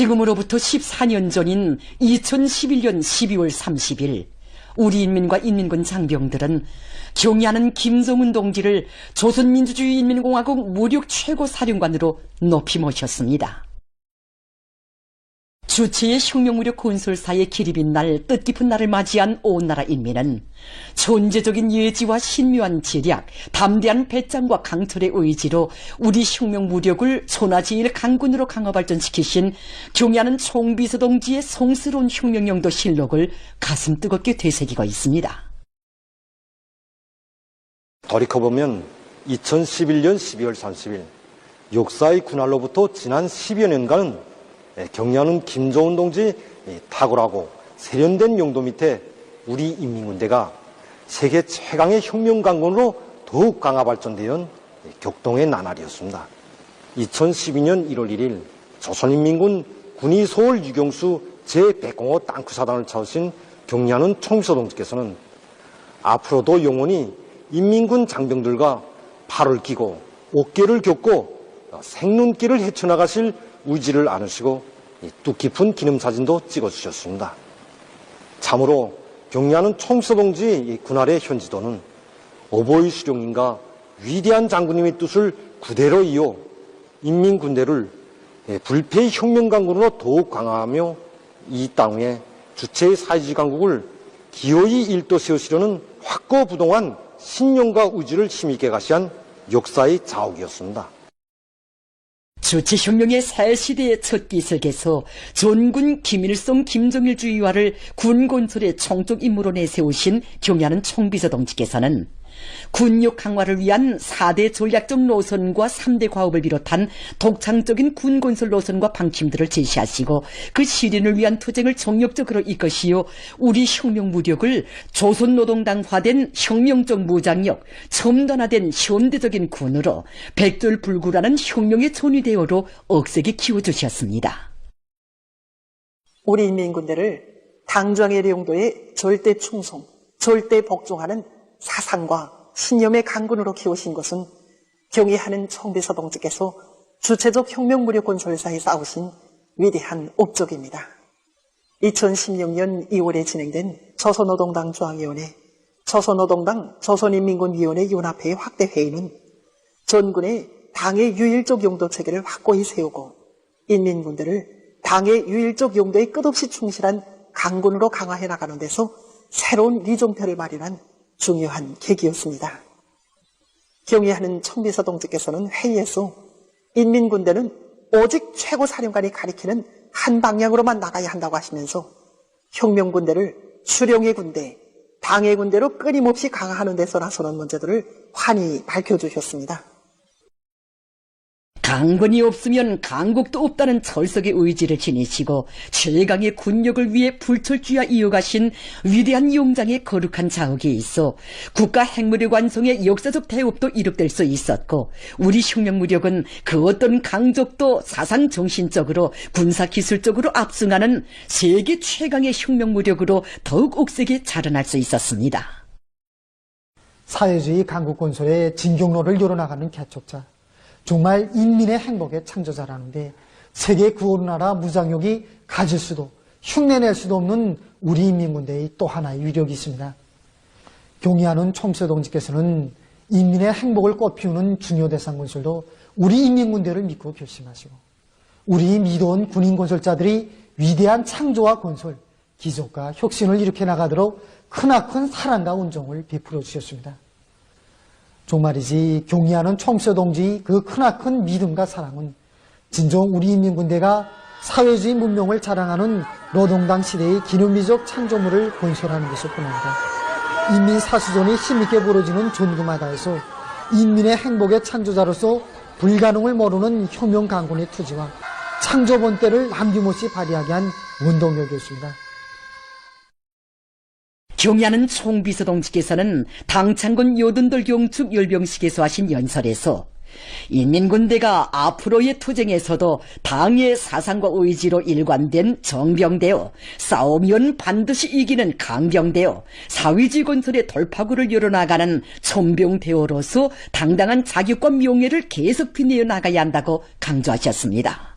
지금으로부터 14년 전인 2011년 12월 30일 우리 인민과 인민군 장병들은 경의하는 김정은 동지를 조선민주주의인민공화국 무력 최고사령관으로 높이 모셨습니다. 주체의 혁명무력 건설사의 기립인 날, 뜻깊은 날을 맞이한 온 나라 인민은 존재적인 예지와 신묘한 지략, 담대한 배짱과 강철의 의지로 우리 혁명무력을 천하제일 강군으로 강화발전시키신 경의하는 총비서 동지의 성스러운 혁명영도 실록을 가슴 뜨겁게 되새기고 있습니다. 돌이켜보면 2011년 12월 30일 역사의 군할로부터 지난 10여 년간은 경의하는 김정은 동지 탁월하고 세련된 용도 밑에 우리 인민군대가 세계 최강의 혁명 강군으로 더욱 강화 발전되어 격동의 나날이었습니다. 2012년 1월 1일 조선인민군 군의 서울 유경수 제105 땅크사단을 차우신 경의하는 총비서 동지께서는 앞으로도 영원히 인민군 장병들과 팔을 끼고 어깨를 겹고 생눈길을 헤쳐나가실 의지를 안으시고 뜻깊은 기념사진도 찍어주셨습니다. 참으로 경의하는 총비서 동지 군할의 현지도는 어버이 수령님과 위대한 장군님의 뜻을 그대로 이어 인민군대를 불패의 혁명강군으로 더욱 강화하며 이 땅에 주체의 사회주의 강국을 기어이 일도 세우시려는 확고부동한 신념과 의지를 힘있게 가시한 역사의 자옥이었습니다. 주체혁명의 새 시대의 첫 기석에서 전군 김일성 김정일 주의화를 군건설의 총적 임무로 내세우신 경의하는 총비서 동지께서는 군력 강화를 위한 4대 전략적 노선과 3대 과업을 비롯한 독창적인 군건설 노선과 방침들을 제시하시고 그 실현을 위한 투쟁을 정력적으로 이끄시어 우리 혁명무력을 조선노동당화된 혁명적 무장력, 첨단화된 현대적인 군으로 백돌불구라는 혁명의 전위대어로 억세게 키워주셨습니다. 우리 인민군대를 당정의 용도에 절대 충성, 절대 복종하는 사상과 신념의 강군으로 키우신 것은 경의하는 총비서 동지께서 주체적 혁명무력 건설사에 쌓으신 위대한 업적입니다. 2016년 2월에 진행된 조선노동당 중앙위원회, 조선노동당 조선인민군위원회 연합회의 확대 회의는 전군의 당의 유일적 용도 체계를 확고히 세우고 인민군대를 당의 유일적 용도에 끝없이 충실한 강군으로 강화해 나가는 데서 새로운 리종표를 마련한 중요한 계기였습니다. 경의하는 총비서 동지께서는 회의에서 인민군대는 오직 최고사령관이 가리키는 한 방향으로만 나가야 한다고 하시면서 혁명군대를 수령의 군대, 당의 군대로 끊임없이 강화하는 데서 나서는 문제들을 환히 밝혀주셨습니다. 강군이 없으면 강국도 없다는 철석의 의지를 지니시고 최강의 군력을 위해 불철주야 이어가신 위대한 용장의 거룩한 자흑이 있어 국가 핵무력 완성의 역사적 대업도 이룩될 수 있었고 우리 혁명무력은 그 어떤 강적도 사상정신적으로 군사기술적으로 압승하는 세계 최강의 혁명무력으로 더욱 억세게 자라날 수 있었습니다. 사회주의 강국건설의 진경로를 열어나가는 개척자, 정말 인민의 행복의 창조자라는데 세계 구호나라 무장력이 가질 수도 흉내낼 수도 없는 우리 인민군대의 또 하나의 위력이 있습니다. 경의하는 총비서 동지께서는 인민의 행복을 꽃피우는 중요 대상 건설도 우리 인민군대를 믿고 결심하시고 우리 믿어온 군인 건설자들이 위대한 창조와 건설, 기적과 혁신을 일으켜 나가도록 크나큰 사랑과 온정을 베풀어 주셨습니다. 정말이지 경의하는 총비서 동지의 그 크나큰 믿음과 사랑은 진정 우리 인민군대가 사회주의 문명을 자랑하는 노동당 시대의 기념비적 창조물을 건설하는 것뿐 아니라 인민 사수전이 힘있게 벌어지는 전구마다에서 인민의 행복의 창조자로서 불가능을 모르는 혁명 강군의 투지와 창조 본때를 남김없이 발휘하게 한 원동력이었습니다. 경의하는 총비서 동지께서는 당창군 요든돌 경축 열병식에서 하신 연설에서 인민군대가 앞으로의 투쟁에서도 당의 사상과 의지로 일관된 정병되어 싸우면 반드시 이기는 강병되어 사회주의 건설의 돌파구를 열어나가는 촌병대어로서 당당한 자격과 명예를 계속 빛내어 나가야 한다고 강조하셨습니다.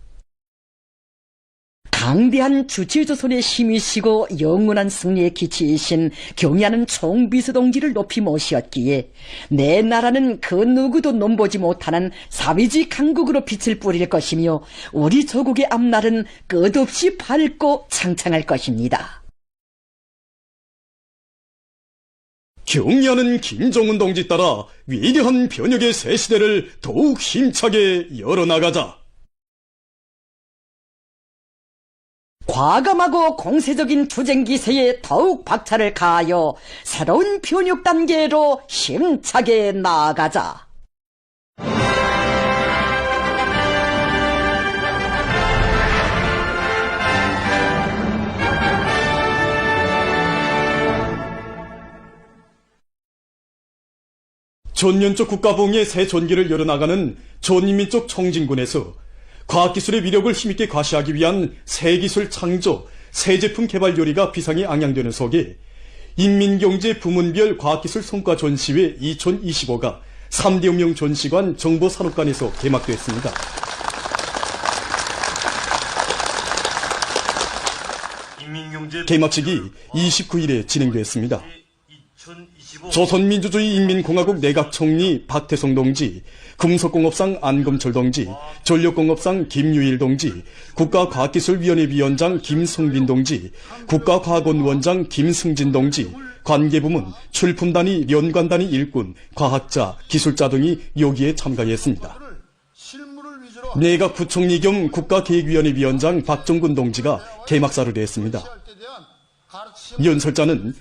강대한 주체조선의 힘이시고 영원한 승리의 기치이신 경야는 총비서 동지를 높이 모시었기에 내 나라는 그 누구도 넘보지 못하는 사비지 강국으로 빛을 뿌릴 것이며 우리 조국의 앞날은 끝없이 밝고 창창할 것입니다. 경야는 김정은 동지 따라 위대한 변혁의 새 시대를 더욱 힘차게 열어나가자. 과감하고 공세적인 투쟁 기세에 더욱 박차를 가하여 새로운 변혁 단계로 힘차게 나아가자. 전면적 국가봉의 새 전기를 열어나가는 전인민족 청진군에서 과학기술의 위력을 힘있게 과시하기 위한 새 기술 창조, 새 제품 개발 요리가 비상에 앙양되는 속에 인민경제 부문별 과학기술 성과 전시회 2025가 3대 혁명 전시관 정보산업관에서 개막됐습니다. 개막식이 29일에 진행됐습니다. 조선민주주의 인민공화국 내각총리 박태성 동지, 금속공업상 안검철 동지, 전력공업상 김유일 동지, 국가과학기술위원회 위원장 김성빈 동지, 국가과학원 원장 김승진 동지, 관계부문, 출품단위, 연관단위 일꾼, 과학자, 기술자 등이 여기에 참가했습니다. 내각 부총리 겸 국가계획위원회 위원장 박정근 동지가 개막사를 했습니다. 연설자는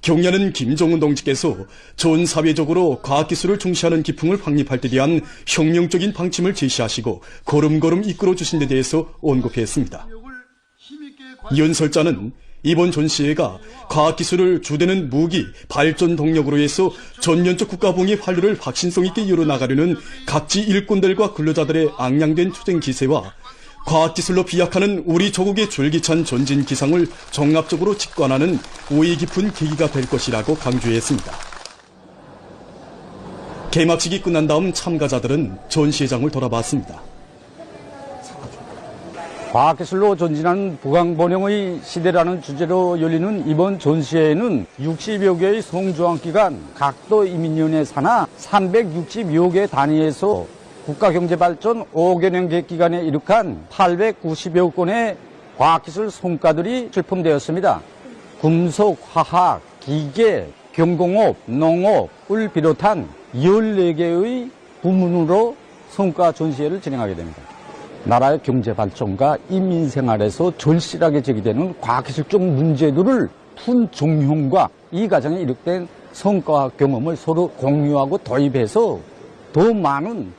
경야는 김정은 동지께서 전 사회적으로 과학기술을 중시하는 기풍을 확립할 때 대한 혁명적인 방침을 제시하시고 걸음걸음 이끌어주신 데 대해서 언급했습니다. 연설자는 이번 전시회가 과학기술을 주되는 무기, 발전 동력으로 해서 전면적 국가봉의 활로를 확신성 있게 열어나가려는 각지 일꾼들과 근로자들의 앙양된 투쟁 기세와 과학기술로 비약하는 우리 조국의 줄기찬 전진 기상을 종합적으로 직관하는 오해 깊은 계기가 될 것이라고 강조했습니다. 개막식이 끝난 다음 참가자들은 전시회장을 돌아봤습니다. 과학기술로 전진하는 부강번영의 시대라는 주제로 열리는 이번 전시회에는 60여 개의 성주항기관, 각도 이민연의 산하 360여 개 단위에서 국가경제발전 5개 년계 기간에 이룩한 890여 건의 과학기술 성과들이 출품되었습니다. 금속, 화학, 기계, 경공업, 농업을 비롯한 14개의 부문으로 성과 전시회를 진행하게 됩니다. 나라의 경제발전과 인민생활에서 절실하게 제기되는 과학기술적 문제들을 푼 종형과 이 과정에 이룩된 성과와 경험을 서로 공유하고 도입해서 더 많은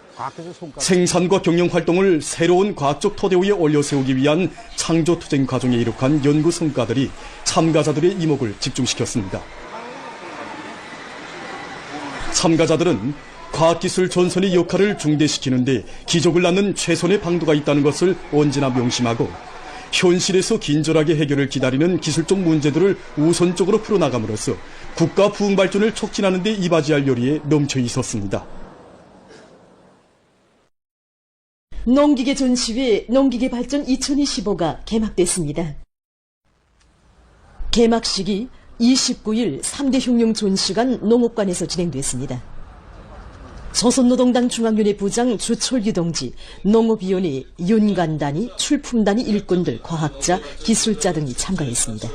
생산과 경영활동을 새로운 과학적 토대 위에 올려세우기 위한 창조투쟁 과정에 이룩한 연구 성과들이 참가자들의 이목을 집중시켰습니다. 참가자들은 과학기술 전선의 역할을 중대시키는데 기적을 낳는 최선의 방도가 있다는 것을 언제나 명심하고 현실에서 긴절하게 해결을 기다리는 기술적 문제들을 우선적으로 풀어나감으로써 국가 부흥 발전을 촉진하는 데 이바지할 요리에 넘쳐 있었습니다. 농기계 전시회 농기계 발전 2025가 개막됐습니다. 개막식이 29일 3대 혁명 전시관 농업관에서 진행됐습니다. 조선노동당 중앙위원회 부장 주철규 동지, 농업위원회 연간단위, 출품단위 일꾼들, 과학자, 기술자 등이 참가했습니다.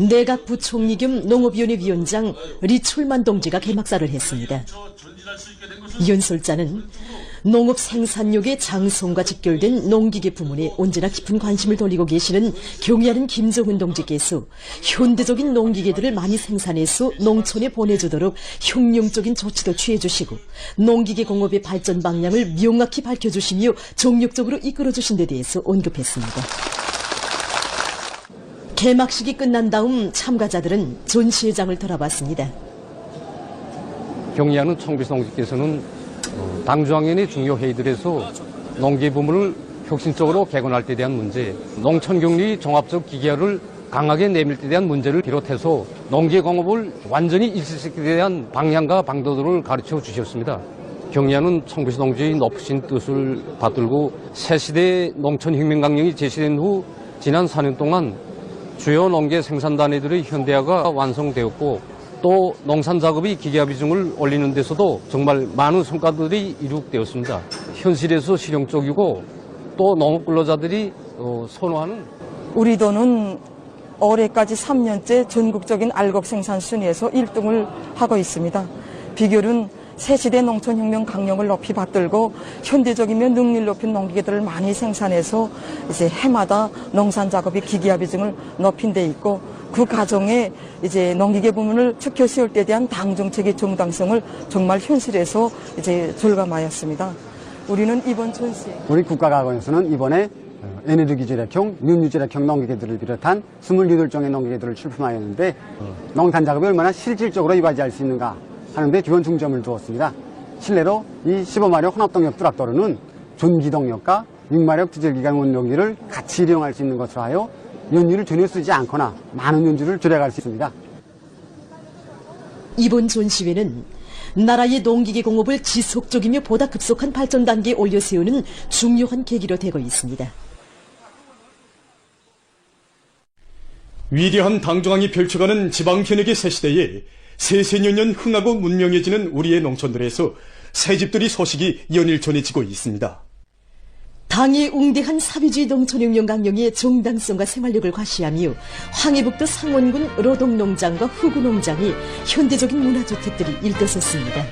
내각 부총리 겸 농업위원회 위원장 리철만 동지가 개막사를 했습니다. 연설자는 농업 생산력의 장성과 직결된 농기계 부문에 언제나 깊은 관심을 돌리고 계시는 경의하는 김정은 동지께서 현대적인 농기계들을 많이 생산해서 농촌에 보내주도록 혁명적인 조치도 취해주시고 농기계 공업의 발전 방향을 명확히 밝혀주시며 정력적으로 이끌어주신 데 대해서 언급했습니다. 개막식이 끝난 다음 참가자들은 전시회장을 돌아봤습니다. 경의하는 총비서 동지께서는 당중앙위원회 중요 회의들에서 농기 부문을 혁신적으로 개건할 때 대한 문제, 농촌경리 종합적 기계화를 강하게 내밀 때 대한 문제를 비롯해서 농기공업을 완전히 일시시키기 대한 방향과 방도들을 가르쳐 주셨습니다. 경의하는 청비서 동지의 높으신 뜻을 받들고 새시대 농촌혁명강령이 제시된 후 지난 4년 동안 주요 농계 생산단위들의 현대화가 완성되었고 또 농산작업의 기계화 비중을 올리는 데서도 정말 많은 성과들이 이룩되었습니다. 현실에서 실용적이고 또 농업 근로자들이 선호하는 우리 도는 올해까지 3년째 전국적인 알곡 생산 순위에서 1등을 하고 있습니다. 비결은 새시대 농촌혁명 강령을 높이 받들고 현대적이며 능률 높은 농기계들을 많이 생산해서 이제 해마다 농산 작업의 기계화 비중을 높인 데 있고 그 과정에 이제 농기계 부문을 축혀 세울 때 대한 당 정책의 정당성을 정말 현실에서 이제 절감하였습니다. 우리는 이번 전시에 우리 국가과학원에서는 이번에 에너지기질액형, 윤유질액형 농기계들을 비롯한 28종의 농기계들을 출품하였는데 농산 작업이 얼마나 실질적으로 이루어질 수 있는가 하는데 기본 중점을 두었습니다. 실내로 이 15마력 혼합동력 트랙터로는 전기동력과 6마력 디젤기관 원동기를 같이 이용할 수 있는 것으로 하여 연유를 전혀 쓰지 않거나 많은 연유를 절약할 수 있습니다. 이번 전시회는 나라의 농기계 공업을 지속적이며 보다 급속한 발전 단계에 올려 세우는 중요한 계기로 되고 있습니다. 위대한 당정왕이 펼쳐가는 지방현역의 새시대에 세세년년 흥하고 문명해지는 우리의 농촌들에서 새집들이 소식이 연일전해지고 있습니다. 당의 웅대한 사회주의 농촌혁명 강령의 정당성과 생활력을 과시하며 황해북도 상원군 로동농장과 후구농장이 현대적인 문화주택들이 일떠섰습니다.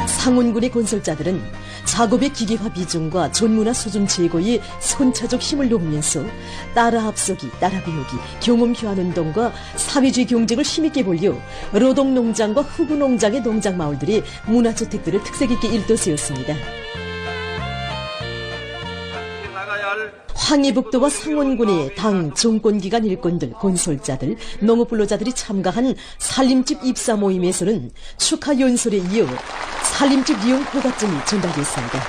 상원군의 건설자들은 작업의 기계화 비중과 존문화 수준 제고에 선차적 힘을 놓으면서 따라 앞서기, 따라 배우기, 경험 교환 운동과 사회주의 경쟁을 힘있게 벌려 로동농장과 후구농장의 농장 마을들이 문화주택들을 특색 있게 일떠세웠습니다. 황해북도와 상원군의 당, 정권기관 일꾼들, 건설자들, 농업근로자들이 참가한 살림집 입사 모임에서는 축하 연설에 이어 살림집 이용 허가증이 전달됐습니다.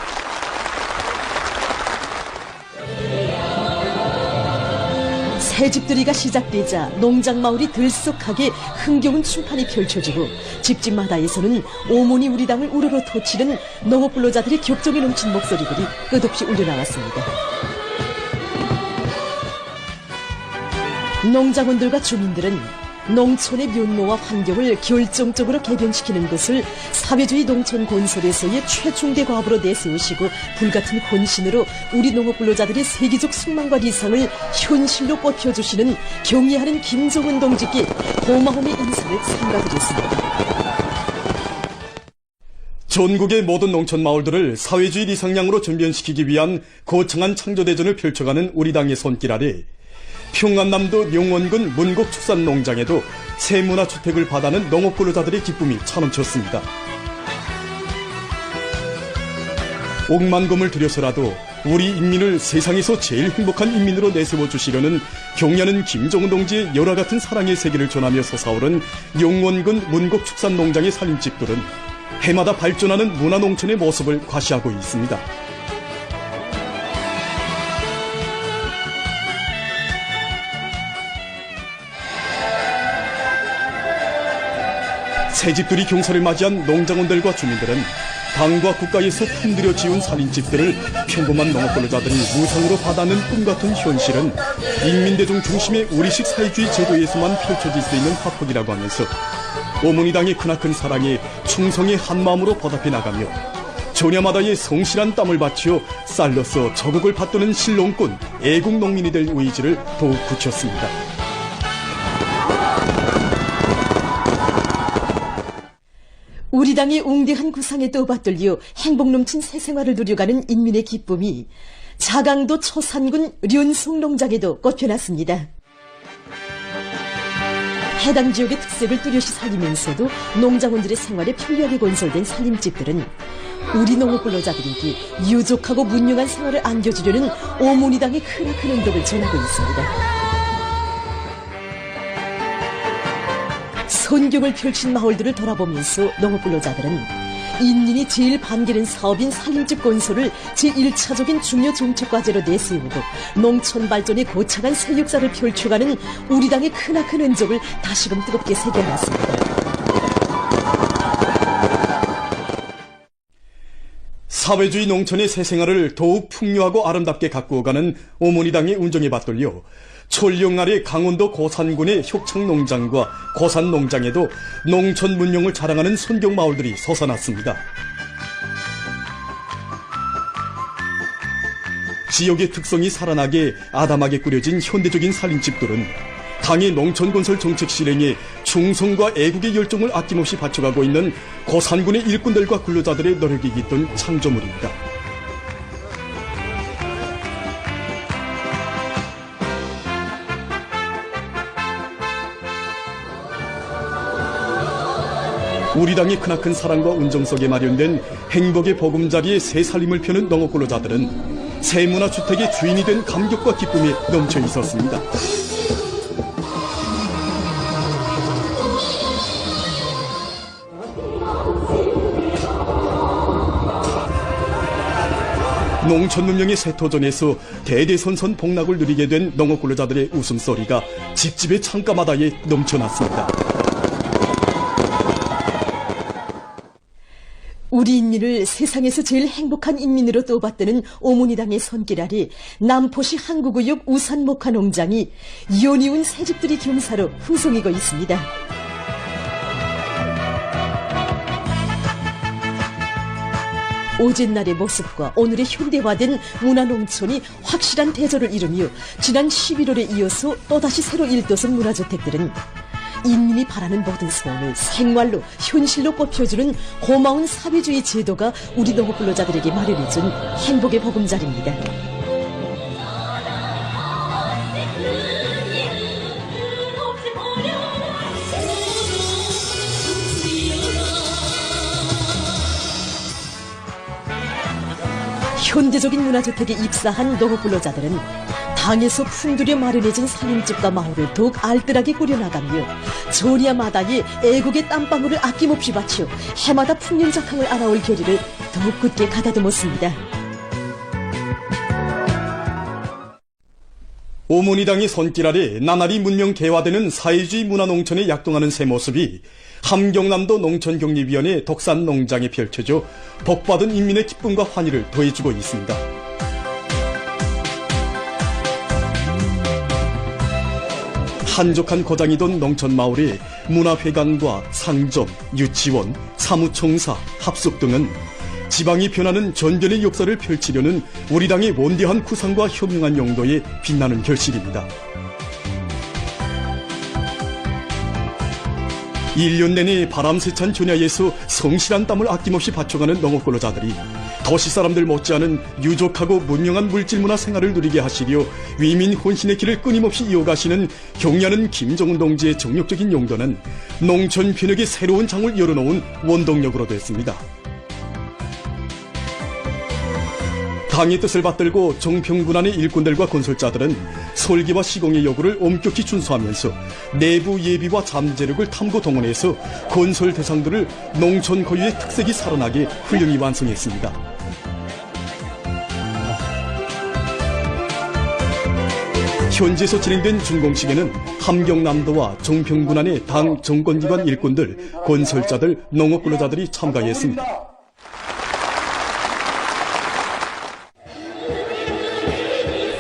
새집들이가 시작되자 농장마을이 들썩하게 흥겨운 춤판이 펼쳐지고 집집마다에서는 오모니 우리 당을 우러러 터치는 농업근로자들의 격정이 넘친 목소리들이 끝없이 울려나왔습니다. 농장원들과 주민들은 농촌의 면모와 환경을 결정적으로 개변시키는 것을 사회주의 농촌 건설에서의 최중대 과업으로 내세우시고 불같은 헌신으로 우리 농업근로자들의 세계적 숙망과理想을 현실로 뻗혀주시는 경의하는 김정은 동지께 고마움의 인사를 삼가드렸습니다. 전국의 모든 농촌 마을들을 사회주의理想량으로 전변시키기 위한 거창한 창조대전을 펼쳐가는 우리 당의 손길 아래 평안남도 용원군 문곡축산농장에도 새 문화주택을 받아는 농업근로자들의 기쁨이 차넘쳤습니다. 억만금을 들여서라도 우리 인민을 세상에서 제일 행복한 인민으로 내세워 주시려는 경의하는 김정은 동지의 열화 같은 사랑의 세계를 전하며 솟아오른 용원군 문곡축산농장의 살림집들은 해마다 발전하는 문화농촌의 모습을 과시하고 있습니다. 새집들이 경사를 맞이한 농장원들과 주민들은 당과 국가에서 품들여 지은 살림집들을 평범한 농업근로자들이 무상으로 받아는 꿈같은 현실은 인민대중 중심의 우리식 사회주의 제도에서만 펼쳐질 수 있는 화폭이라고 하면서 어머니당의 크나큰 사랑에 충성의 한마음으로 보답해 나가며 전야마다의 성실한 땀을 바치어 쌀로서 저국을 받드는 실농꾼 애국농민이 될 의지를 더욱 굳혔습니다. 우리 당의 웅대한 구상에 떠받들려 행복 넘친 새 생활을 누려가는 인민의 기쁨이 자강도 초산군 련송농장에도 꽃펴났습니다. 해당 지역의 특색을 뚜렷이 살리면서도 농장원들의 생활에 편리하게 건설된 살림집들은 우리 농업근로자들에게 유족하고 문명한 생활을 안겨주려는 오모니당의 크나큰 행동을 전하고 있습니다. 선경을 펼친 마을들을 돌아보면서 농업근로자들은 인민이 제일 반기는 사업인 산림집 건설을 제1차적인 중요 정책과제로 내세우고 농촌 발전의 고차간 새 역사를 펼쳐가는 우리 당의 크나큰 흔적을 다시금 뜨겁게 새겨놨습니다. 사회주의 농촌의 새 생활을 더욱 풍요하고 아름답게 가꾸어가는 어머니당의 운정에 받들려 촌령 아래 강원도 고산군의 효창농장과 고산농장에도 농촌 문명을 자랑하는 손경 마을들이 솟아났습니다. 지역의 특성이 살아나게 아담하게 꾸려진 현대적인 살림집들은 당의 농촌건설 정책 실행에 충성과 애국의 열정을 아낌없이 바쳐가고 있는 고산군의 일꾼들과 근로자들의 노력이 깃든 창조물입니다. 우리 당의 크나큰 사랑과 운정 속에 마련된 행복의 보금자리에 새 살림을 펴는 농업 근로자들은 새 문화주택의 주인이 된 감격과 기쁨에 넘쳐 있었습니다. 농촌 문명의 새토전에서 대대손손 복락을 누리게 된 농업 근로자들의 웃음소리가 집집의 창가마다에 넘쳐났습니다. 우리 인민을 세상에서 제일 행복한 인민으로 떠받드는 어머니당의 손길 아래 남포시 항구구역 우산목화농장이 연이은 새집들이 경사로 풍성이고 있습니다. 오전날의 모습과 오늘의 현대화된 문화농촌이 확실한 대조를 이루며 지난 11월에 이어서 또다시 새로 일도선 문화주택들은 인민이 바라는 모든 소원을 생활로 현실로 꼽혀주는 고마운 사회주의 제도가 우리 농업 근로자들에게 마련해준 행복의 보금자리입니다. 현대적인 문화주택에 입사한 농업 근로자들은 당에서 품들여 마련해진 살림집과 마을을 더욱 알뜰하게 꾸려나가며 전야마다의 애국의 땀방울을 아낌없이 바쳐 해마다 풍년자탕을 알아올 결의를 더욱 굳게 가다듬었습니다. 어머니당의 손길 아래 나날이 문명 개화되는 사회주의 문화농촌에 약동하는 새 모습이 함경남도 농촌격립위원회 독산농장에 펼쳐져 복받은 인민의 기쁨과 환희를 더해주고 있습니다. 한적한 고장이던 농촌마을에 문화회관과 상점, 유치원, 사무총사, 합숙 등은 지방이 변하는 전변의 역사를 펼치려는 우리 당의 원대한 구상과 현명한 용도에 빛나는 결실입니다. 1년 내내 바람세찬 전야에서 성실한 땀을 아낌없이 바쳐가는 농업 근로자들이 도시 사람들 못지않은 유족하고 문명한 물질문화 생활을 누리게 하시려 위민 혼신의 길을 끊임없이 이어가시는 경야는 김정은 동지의 정력적인 용도는 농촌 변혁의 새로운 장을 열어놓은 원동력으로 됐습니다. 당의 뜻을 받들고 정평군 안의 일꾼들과 건설자들은 설계와 시공의 요구를 엄격히 준수하면서 내부 예비와 잠재력을 탐구 동원해서 건설 대상들을 농촌 고유의 특색이 살아나게 훌륭히 완성했습니다. 현지에서 진행된 준공식에는 함경남도와 정평군 안의 당 정권기관 일꾼들, 건설자들, 농업 근로자들이 참가했습니다.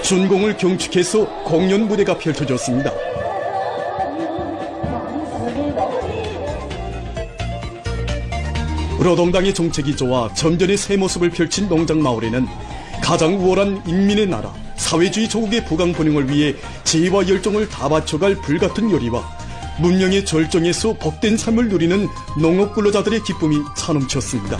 준공을 경축해서 공연 무대가 펼쳐졌습니다. 노동당의 정책이 좋아 점전의 새 모습을 펼친 농장마을에는 가장 우월한 인민의 나라, 사회주의 조국의 부강번영을 위해 지혜와 열정을 다 바쳐갈 불같은 열의와 문명의 절정에서 복된 삶을 누리는 농업 근로자들의 기쁨이 차넘쳤습니다.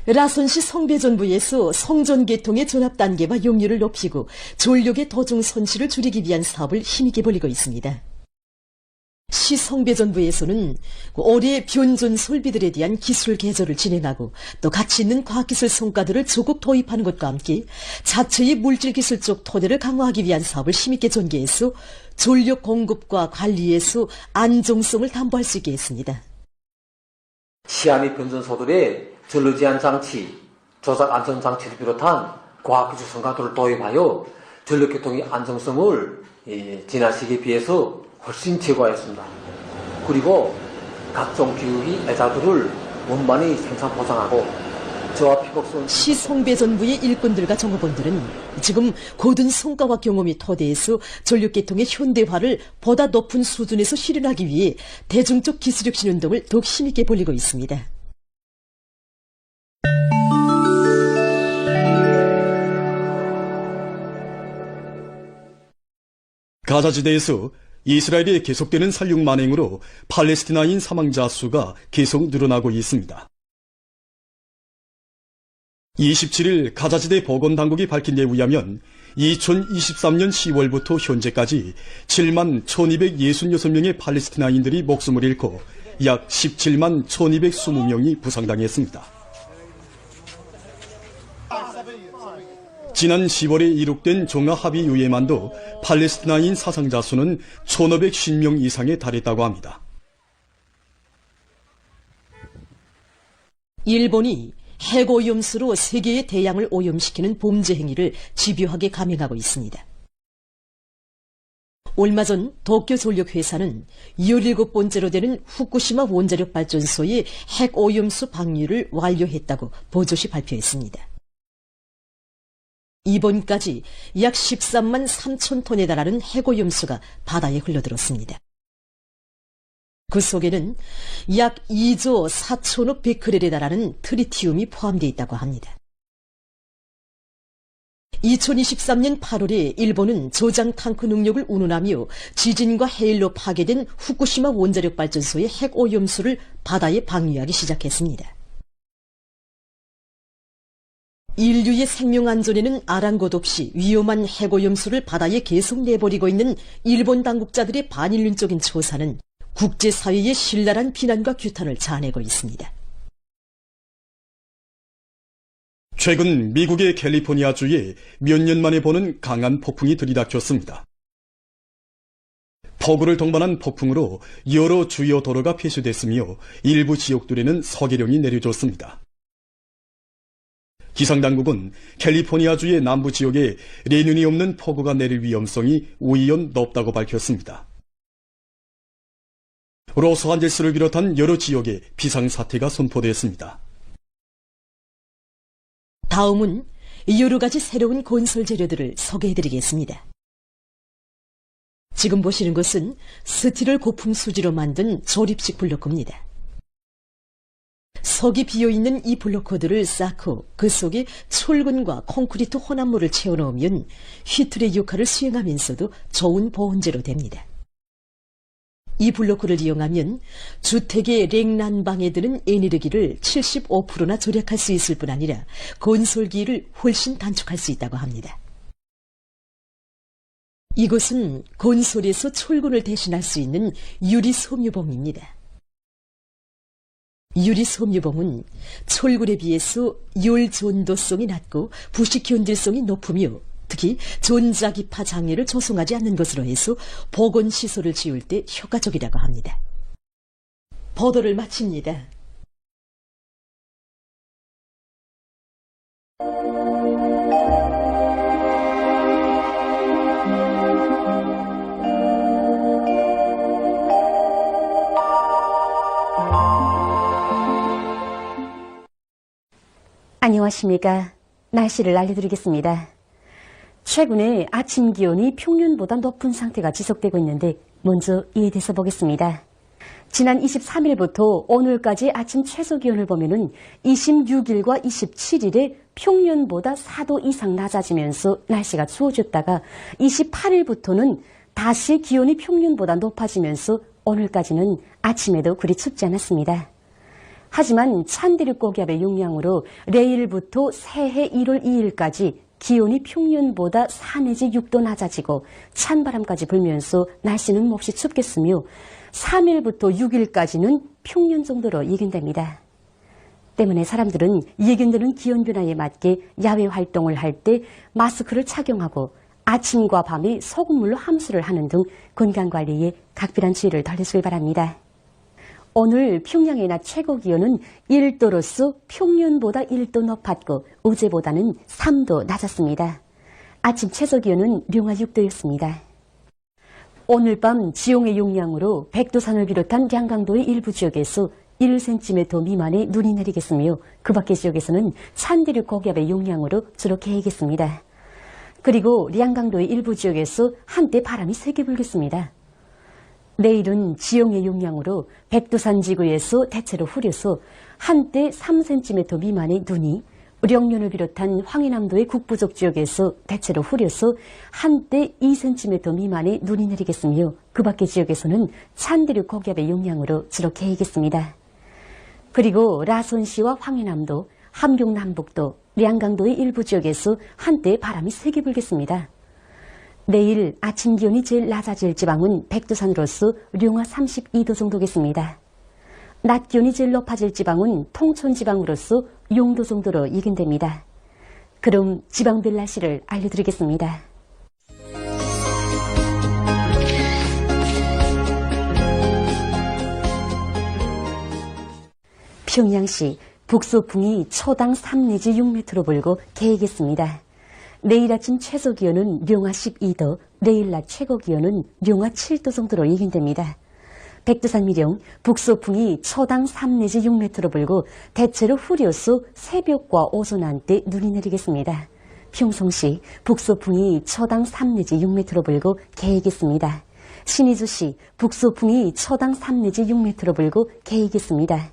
라선시 성배전부에서 성전계통의 전압단계와 용률을 높이고 전력의 도중 손실을 줄이기 위한 사업을 힘있게 벌이고 있습니다. 시성배전부에서는 올해 변존 설비들에 대한 기술 개조를 진행하고 또 가치 있는 과학기술 성과들을 조국 도입하는 것과 함께 자체의 물질기술적 토대를 강화하기 위한 사업을 힘있게 전개해서 전력 공급과 관리에서 안정성을 담보할 수 있게 했습니다. 시한의 변전소들의 전로제한 장치, 조작 안전 장치를 비롯한 과학기술 성과들을 도입하여 전력교통의 안정성을 지난 시기에 비해서 훨씬 제고하였습니다. 그리고 각종 기후의 애자들을 원만히 생산 보장하고 저와 피복선 시성배전부의 일꾼들과 정업원들은 지금 고든 성과와 경험이 토대에서 전력계통의 현대화를 보다 높은 수준에서 실현하기 위해 대중적 기술혁신 운동을 더욱 힘있게 벌이고 있습니다. 가자지대에서 이스라엘의 계속되는 살육 만행으로 팔레스티나인 사망자 수가 계속 늘어나고 있습니다. 27일 가자지대 보건당국이 밝힌 데 의하면 2023년 10월부터 현재까지 7만 1266명의 팔레스티나인들이 목숨을 잃고 약 17만 1220명이 부상당했습니다. 지난 10월에 이룩된 종합합의유예만도 팔레스티나인 사상자 수는 1550명 이상에 달했다고 합니다. 일본이 핵오염수로 세계의 대양을 오염시키는 범죄 행위를 집요하게 감행하고 있습니다. 얼마 전 도쿄 전력회사는 17번째로 되는 후쿠시마 원자력 발전소의 핵오염수 방류를 완료했다고 보조시 발표했습니다. 이번까지 약 13만 3천 톤에 달하는 핵오염수가 바다에 흘러들었습니다. 그 속에는 약 2조 4천억 베크렐에 달하는 트리티움이 포함되어 있다고 합니다. 2023년 8월에 일본은 저장 탕크 능력을 운운하며 지진과 해일로 파괴된 후쿠시마 원자력 발전소의 핵오염수를 바다에 방류하기 시작했습니다. 인류의 생명 안전에는 아랑곳 없이 위험한 핵오염수를 바다에 계속 내버리고 있는 일본 당국자들의 반인륜적인 처사는 국제사회의 신랄한 비난과 규탄을 자아내고 있습니다. 최근 미국의 캘리포니아주에 몇 년 만에 보는 강한 폭풍이 들이닥쳤습니다. 폭우를 동반한 폭풍으로 여러 주요 도로가 폐쇄됐으며 일부 지역들에는 석유령이 내려졌습니다. 기상당국은 캘리포니아주의 남부 지역에 레듐이 없는 폭우가 내릴 위험성이 우연 높다고 밝혔습니다. 로스안젤스를 비롯한 여러 지역에 비상사태가 선포됐습니다. 다음은 여러 가지 새로운 건설 재료들을 소개해드리겠습니다. 지금 보시는 것은 스틸을 고품 수지로 만든 조립식 블로커입니다. 석이 비어있는 이 블로커들을 쌓고 그 속에 철근과 콘크리트 혼합물을 채워넣으면 휘틀의 역할을 수행하면서도 좋은 보온재로 됩니다. 이 블로커를 이용하면 주택의 냉난방에 드는 에너지를 75%나 절약할 수 있을 뿐 아니라 건설기를 훨씬 단축할 수 있다고 합니다. 이것은 건설에서 철근을 대신할 수 있는 유리섬유봉입니다. 유리섬유봉은 철근에 비해서 열 전도성이 낮고 부식 견딜성이 높으며 특히 전자기파 장애를 조성하지 않는 것으로 해서 보건시설을 지을 때 효과적이라고 합니다. 보도를 마칩니다. 안녕하십니까. 날씨를 알려드리겠습니다. 최근에 아침 기온이 평년보다 높은 상태가 지속되고 있는데 먼저 이에 대해서 보겠습니다. 지난 23일부터 오늘까지 아침 최소 기온을 보면은 26일과 27일에 평년보다 4도 이상 낮아지면서 날씨가 추워졌다가 28일부터는 다시 기온이 평년보다 높아지면서 오늘까지는 아침에도 그리 춥지 않았습니다. 하지만 찬디르 고기압의 영향으로 내일부터 새해 1월 2일까지 기온이 평년보다 4 내지 6도 낮아지고 찬바람까지 불면서 날씨는 몹시 춥겠으며 3일부터 6일까지는 평년 정도로 예견됩니다. 때문에 사람들은 예견되는 기온 변화에 맞게 야외 활동을 할 때 마스크를 착용하고 아침과 밤에 소금물로 함수를 하는 등 건강관리에 각별한 주의를 달래시길 바랍니다. 오늘 평양의 낮 최고 기온은 1도로서 평년보다 1도 높았고 어제보다는 3도 낮았습니다. 아침 최저 기온은 영하 6도였습니다. 오늘 밤 지용의 용량으로 백두산을 비롯한 량강도의 일부 지역에서 1cm 미만의 눈이 내리겠으며 그 밖의 지역에서는 찬디류 고기압의 용량으로 주로 개겠습니다. 그리고 량강도의 일부 지역에서 한때 바람이 세게 불겠습니다. 내일은 지용의 용량으로 백두산 지구에서 대체로 흐려서 한때 3cm 미만의 눈이 우령면을 비롯한 황해남도의 북부족 지역에서 대체로 흐려서 한때 2cm 미만의 눈이 내리겠으며 그 밖의 지역에서는 찬디류 고기압의 용량으로 주로 개겠습니다. 그리고 라선시와 황해남도, 함경남북도, 량강도의 일부 지역에서 한때 바람이 세게 불겠습니다. 내일 아침 기온이 제일 낮아질 지방은 백두산으로서 영하 32도 정도겠습니다. 낮 기온이 제일 높아질 지방은 통천 지방으로서 영도 정도로 예견됩니다. 그럼 지방별 날씨를 알려드리겠습니다. 평양시 북소풍이 초당 3 내지 6m로 불고 개겠습니다. 내일 아침 최저 기온은 영하 12도, 내일 낮 최고 기온은 영하 7도 정도로 예견됩니다. 백두산 미령 북소풍이 초당 3 내지 6m로 불고 대체로 흐려서 새벽과 오전 한때 눈이 내리겠습니다. 평송시 북소풍이 초당 3 내지 6m로 불고 개겠습니다. 신의주시 북소풍이 초당 3 내지 6m로 불고 개겠습니다.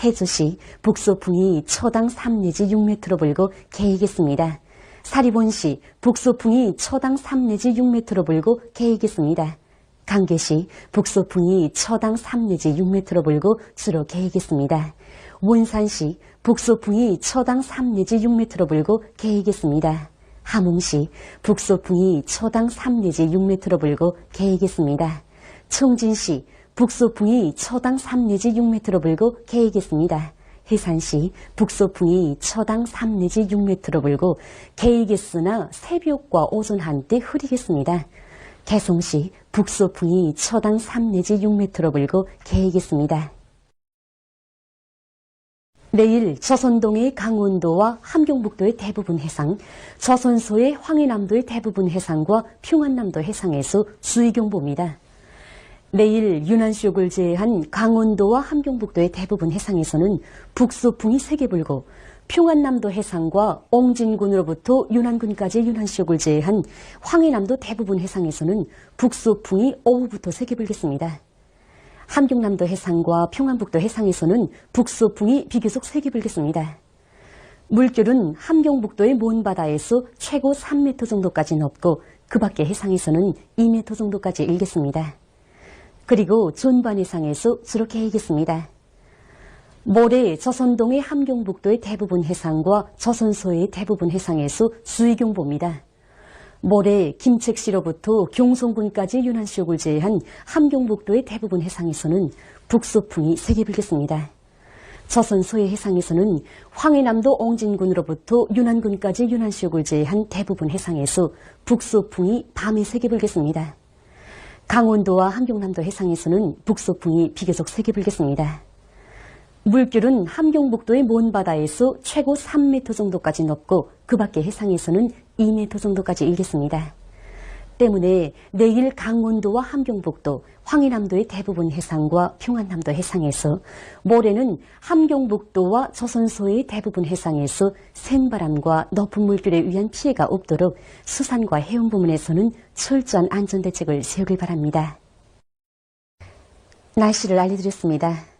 해주시 북소풍이 초당 3 내지 6m로 불고 개겠습니다. 사리본시 북소풍이 초당 3 내지 6m로 불고 개겠습니다. 강계시 북소풍이 초당 3 내지 6m로 불고 주로 개겠습니다. 원산시 북소풍이 초당 3 내지 6m로 불고 개겠습니다. 함흥시 북소풍이 초당 3 내지 6m로 불고 개겠습니다. 청진시 북소풍이 초당 3 내지 6m로 불고 개겠습니다. 해산시 북소풍이 초당 3 내지 6m로 불고 개이겠으나 새벽과 오전 한때 흐리겠습니다. 개송시 북소풍이 초당 3 내지 6m로 불고 개이겠습니다. 내일 조선동의 강원도와 함경북도의 대부분 해상, 조선소의 황해남도의 대부분 해상과 평안남도 해상에서 수위경보입니다. 내일 유난시옥을 제외한 강원도와 함경북도의 대부분 해상에서는 북소풍이 세게 불고 평안남도 해상과 옹진군으로부터 윤안군까지의 유난시옥을 제외한 황해남도 대부분 해상에서는 북소풍이 오후부터 세게 불겠습니다. 함경남도 해상과 평안북도 해상에서는 북소풍이 비교적 세게 불겠습니다. 물결은 함경북도의 먼 바다에서 최고 3m 정도까지 높고 그 밖의 해상에서는 2m 정도까지 일겠습니다. 그리고 전반 해상에서 주로 개겠습니다. 모레 조선동의 함경북도의 대부분 해상과 조선소의 대부분 해상에서 수위경보입니다. 모레 김책시로부터 경성군까지 윤안시옥을 제외한 함경북도의 대부분 해상에서는 북소풍이 세게 불겠습니다. 조선소의 해상에서는 황해남도 옹진군으로부터 윤안군까지 윤안시옥을 제외한 대부분 해상에서 북소풍이 밤에 세게 불겠습니다. 강원도와 함경남도 해상에서는 북소풍이 비교적 세게 불겠습니다. 물결은 함경북도의 먼 바다에서 최고 3m 정도까지 높고 그 밖의 해상에서는 2m 정도까지 일겠습니다. 때문에 내일 강원도와 함경북도, 황해남도의 대부분 해상과 평안남도 해상에서, 모레는 함경북도와 조선소의 대부분 해상에서 센 바람과 높은 물결에 의한 피해가 없도록 수산과 해운 부문에서는 철저한 안전대책을 세우길 바랍니다. 날씨를 알려드렸습니다.